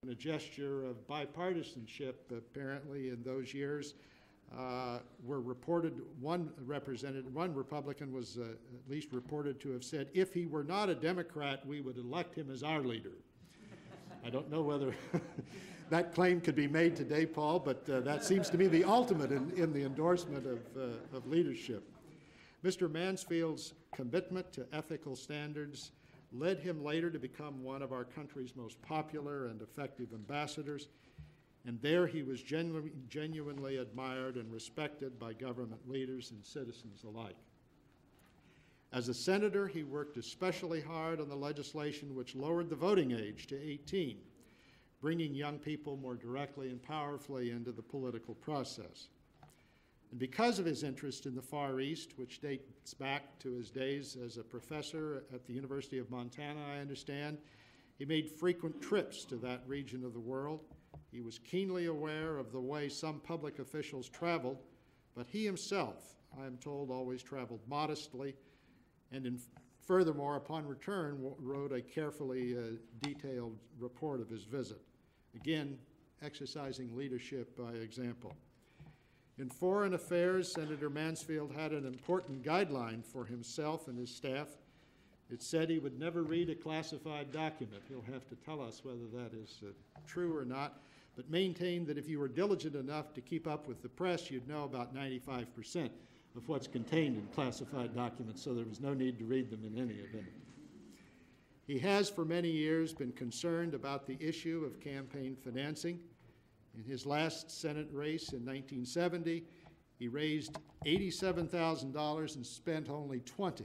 a gesture of bipartisanship, apparently, in those years, were reported, one Republican was at least reported to have said, if he were not a Democrat, we would elect him as our leader. I don't know whether that claim could be made today, Paul, but that seems to me the ultimate in the endorsement of leadership. Mr. Mansfield's commitment to ethical standards led him later to become one of our country's most popular and effective ambassadors, and there he was genuinely admired and respected by government leaders and citizens alike. As a senator, he worked especially hard on the legislation which lowered the voting age to 18, bringing young people more directly and powerfully into the political process. And because of his interest in the Far East, which dates back to his days as a professor at the University of Montana, I understand, he made frequent trips to that region of the world. He was keenly aware of the way some public officials traveled, but he himself, I am told, always traveled modestly, and furthermore, upon return, wrote a carefully detailed report of his visit, again, exercising leadership by example. In foreign affairs, Senator Mansfield had an important guideline for himself and his staff. It said he would never read a classified document. He'll have to tell us whether that is true or not, but maintained that if you were diligent enough to keep up with the press, you'd know about 95% of what's contained in classified documents, so there was no need to read them in any event. He has for many years been concerned about the issue of campaign financing. In his last Senate race in 1970, he raised $87,000 and spent only $20,000.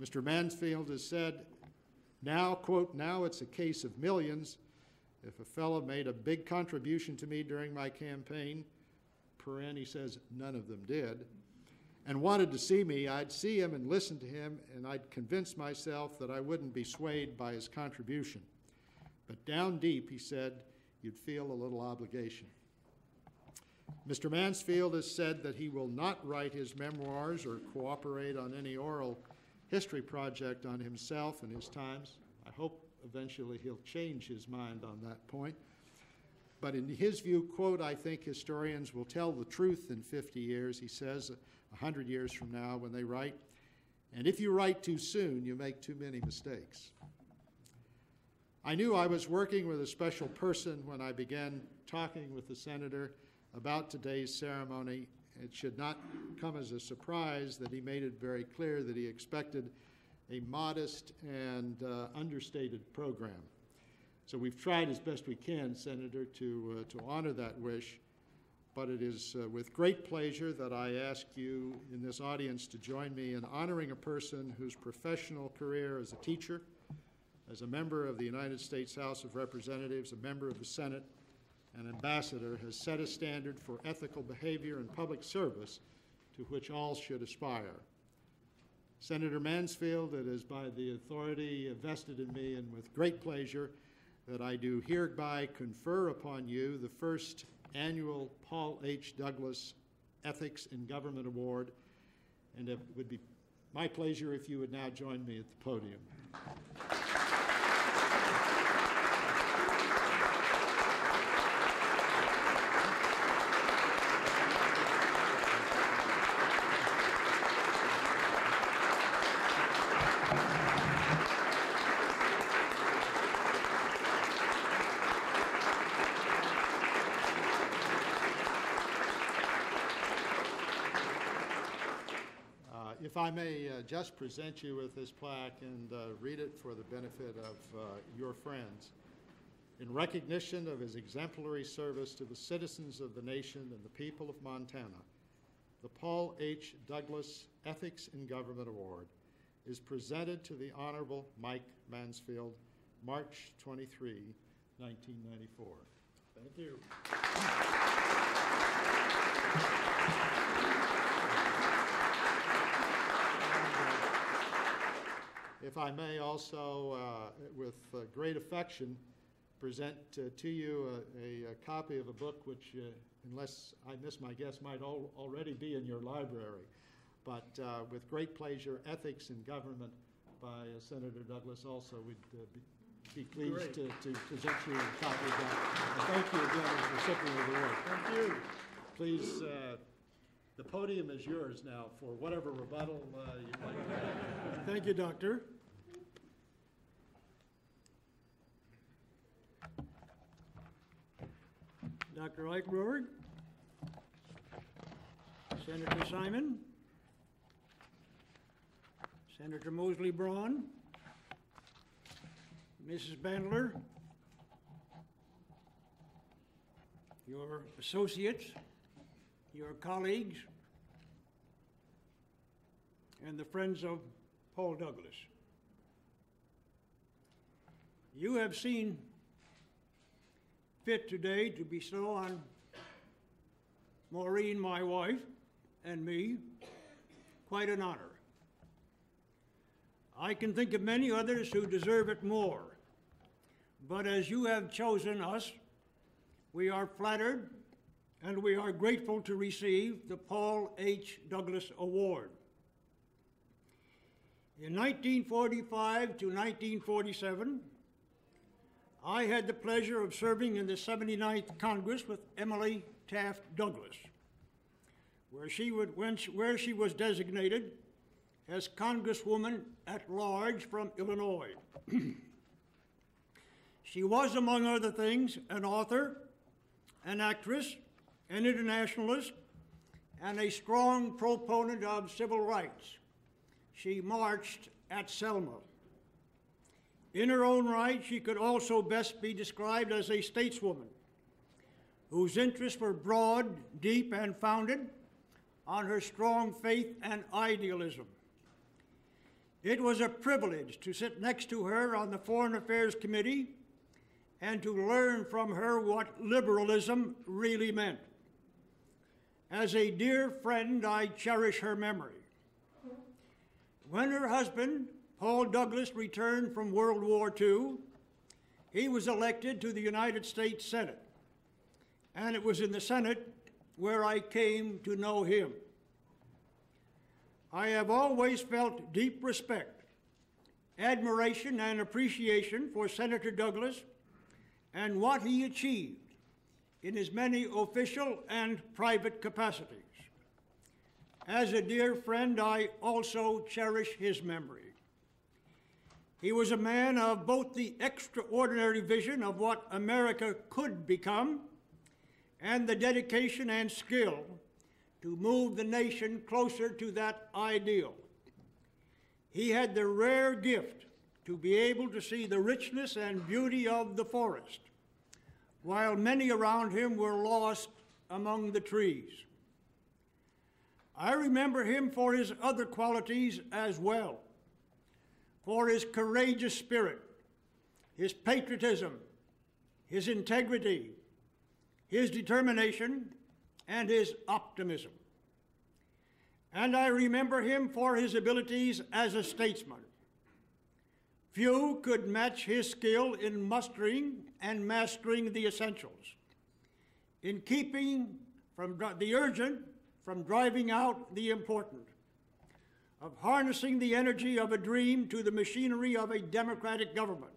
Mr. Mansfield has said, now, quote, now it's a case of millions. If a fellow made a big contribution to me during my campaign, paren, he says, none of them did, and wanted to see me, I'd see him and listen to him, and I'd convince myself that I wouldn't be swayed by his contribution. But down deep, he said, you'd feel a little obligation. Mr. Mansfield has said that he will not write his memoirs or cooperate on any oral history project on himself and his times. I hope eventually he'll change his mind on that point. But in his view, quote, I think historians will tell the truth in 50 years, he says, 100 years from now when they write. And if you write too soon, you make too many mistakes. I knew I was working with a special person when I began talking with the senator about today's ceremony. It should not come as a surprise that he made it very clear that he expected a modest and understated program. So we've tried as best we can, Senator, to honor that wish, but it is with great pleasure that I ask you in this audience to join me in honoring a person whose professional career as a teacher, as a member of the United States House of Representatives, a member of the Senate, and ambassador, has set a standard for ethical behavior and public service to which all should aspire. Senator Mansfield, it is by the authority vested in me and with great pleasure that I do hereby confer upon you the first annual Paul H. Douglas Ethics in Government Award, and it would be my pleasure if you would now join me at the podium. If I may just present you with this plaque and read it for the benefit of your friends. In recognition of his exemplary service to the citizens of the nation and the people of Montana, the Paul H. Douglas Ethics in Government Award is presented to the Honorable Mike Mansfield, March 23, 1994. Thank you. If I may also, with great affection, present to you a copy of a book which, unless I miss my guess, might already be in your library. But with great pleasure, Ethics in Government by Senator Douglas also would be pleased to present you a copy of that. And thank you again as recipient of the award. Thank you. Please, the podium is yours now for whatever rebuttal you'd like to have. Thank you, Doctor. Dr. Eichberg, Senator Simon, Senator Mosley Braun, Mrs. Bandler, your associates, your colleagues, and the friends of Paul Douglas. You have seen fit today to bestow on Maureen, my wife, and me quite an honor. I can think of many others who deserve it more, but as you have chosen us, we are flattered and we are grateful to receive the Paul H. Douglas Award. In 1945 to 1947, I had the pleasure of serving in the 79th Congress with Emily Taft Douglas, where she was designated as Congresswoman at Large from Illinois. She was, among other things, an author, an actress, an internationalist, and a strong proponent of civil rights. She marched at Selma. In her own right, she could also best be described as a stateswoman whose interests were broad, deep, and founded on her strong faith and idealism. It was a privilege to sit next to her on the Foreign Affairs Committee and to learn from her what liberalism really meant. As a dear friend, I cherish her memory. When her husband, Paul Douglas, returned from World War II, he was elected to the United States Senate, and it was in the Senate where I came to know him. I have always felt deep respect, admiration, and appreciation for Senator Douglas and what he achieved in his many official and private capacities. As a dear friend, I also cherish his memory. He was a man of both the extraordinary vision of what America could become and the dedication and skill to move the nation closer to that ideal. He had the rare gift to be able to see the richness and beauty of the forest, while many around him were lost among the trees. I remember him for his other qualities as well, for his courageous spirit, his patriotism, his integrity, his determination, and his optimism. And I remember him for his abilities as a statesman. Few could match his skill in mustering and mastering the essentials, in keeping from the urgent from driving out the important, of harnessing the energy of a dream to the machinery of a democratic government.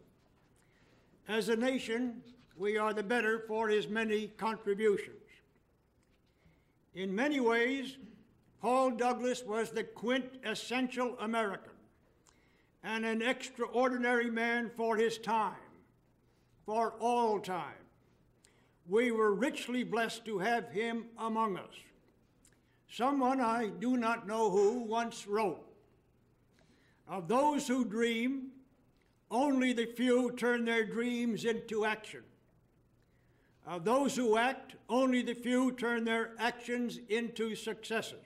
As a nation, we are the better for his many contributions. In many ways, Paul Douglas was the quintessential American and an extraordinary man for his time, for all time. We were richly blessed to have him among us. Someone, I do not know who, once wrote, "Of those who dream, only the few turn their dreams into action. Of those who act, only the few turn their actions into successes.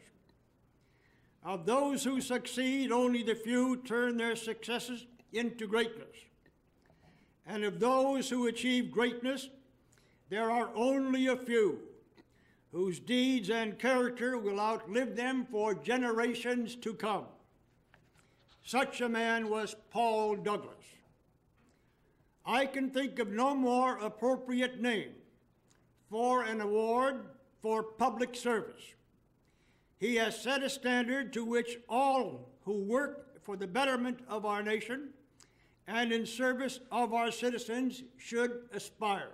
Of those who succeed, only the few turn their successes into greatness. And of those who achieve greatness, there are only a few whose deeds and character will outlive them for generations to come." Such a man was Paul Douglas. I can think of no more appropriate name for an award for public service. He has set a standard to which all who work for the betterment of our nation and in service of our citizens should aspire.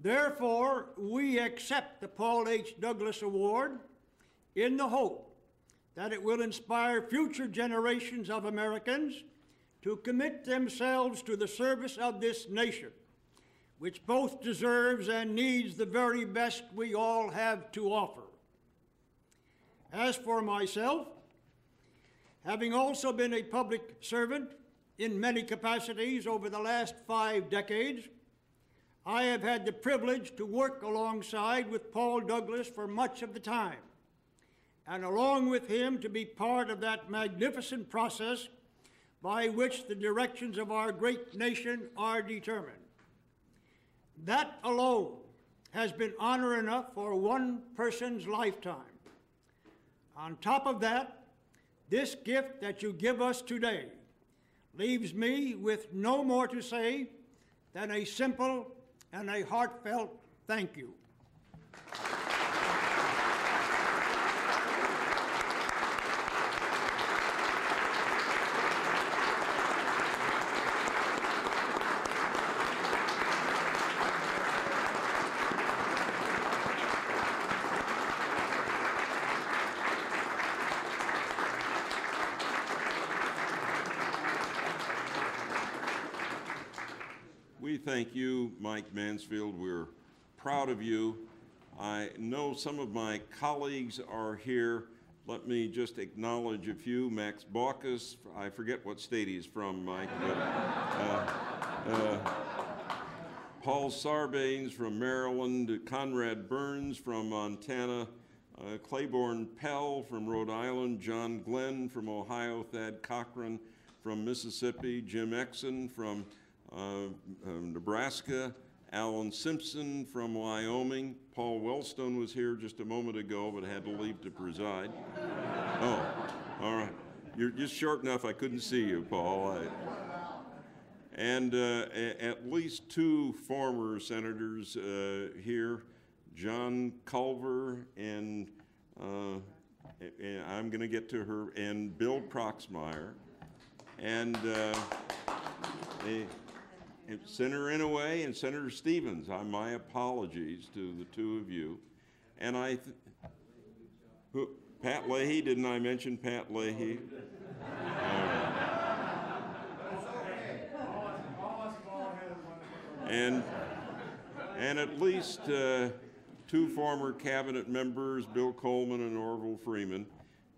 Therefore, we accept the Paul H. Douglas Award in the hope that it will inspire future generations of Americans to commit themselves to the service of this nation, which both deserves and needs the very best we all have to offer. As for myself, having also been a public servant in many capacities over the last 5 decades, I have had the privilege to work alongside with Paul Douglas for much of the time, and along with him to be part of that magnificent process by which the directions of our great nation are determined. That alone has been honor enough for one person's lifetime. On top of that, this gift that you give us today leaves me with no more to say than a simple and a heartfelt thank you. We thank you, Mike Mansfield. We're proud of you. I know some of my colleagues are here. Let me just acknowledge a few. Max Baucus, I forget what state he's from, Mike, but Paul Sarbanes from Maryland, Conrad Burns from Montana, Claiborne Pell from Rhode Island, John Glenn from Ohio, Thad Cochran from Mississippi, Jim Exon from Nebraska, Alan Simpson from Wyoming. Paul Wellstone was here just a moment ago, but had to leave to preside. Oh, all right. You're just short enough I couldn't see you, Paul. And at least 2 former senators here, John Culver and I'm going to get to her, and Bill Proxmire. And Senator Inouye and Senator Stevens, my apologies to the 2 of you. And Pat Leahy, didn't I mention Pat Leahy? And at least 2 former cabinet members, Bill Coleman and Orville Freeman.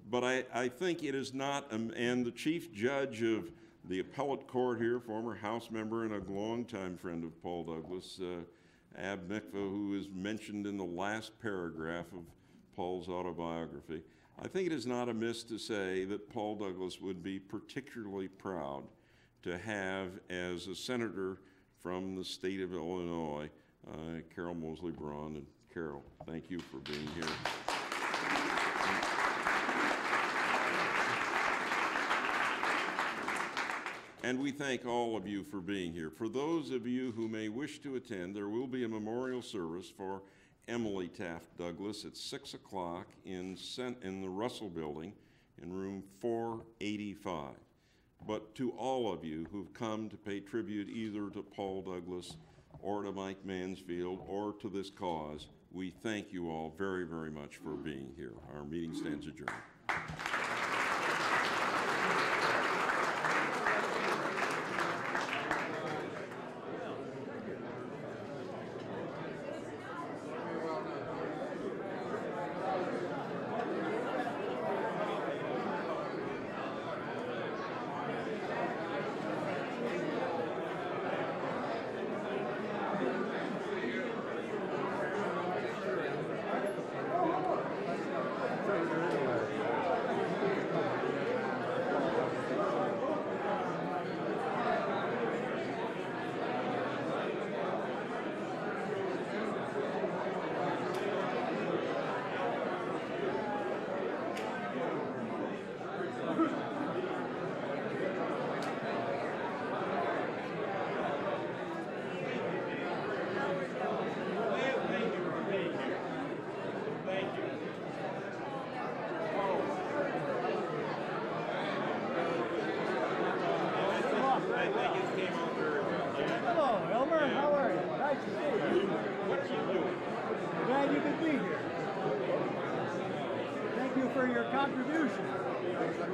But I think it is not, and the chief judge of the appellate court here, former House member and a longtime friend of Paul Douglas, Ab Mikva, who is mentioned in the last paragraph of Paul's autobiography. I think it is not amiss to say that Paul Douglas would be particularly proud to have as a senator from the state of Illinois, Carol Mosley Braun. And Carol, thank you for being here. And we thank all of you for being here. For those of you who may wish to attend, there will be a memorial service for Emily Taft Douglas at 6 o'clock in the Russell Building in room 485. But to all of you who've come to pay tribute either to Paul Douglas or to Mike Mansfield or to this cause, we thank you all very, very much for being here. Our meeting stands adjourned. Hello, Elmer. How are you? Nice to see you. Glad you could be here. Thank you for your contribution.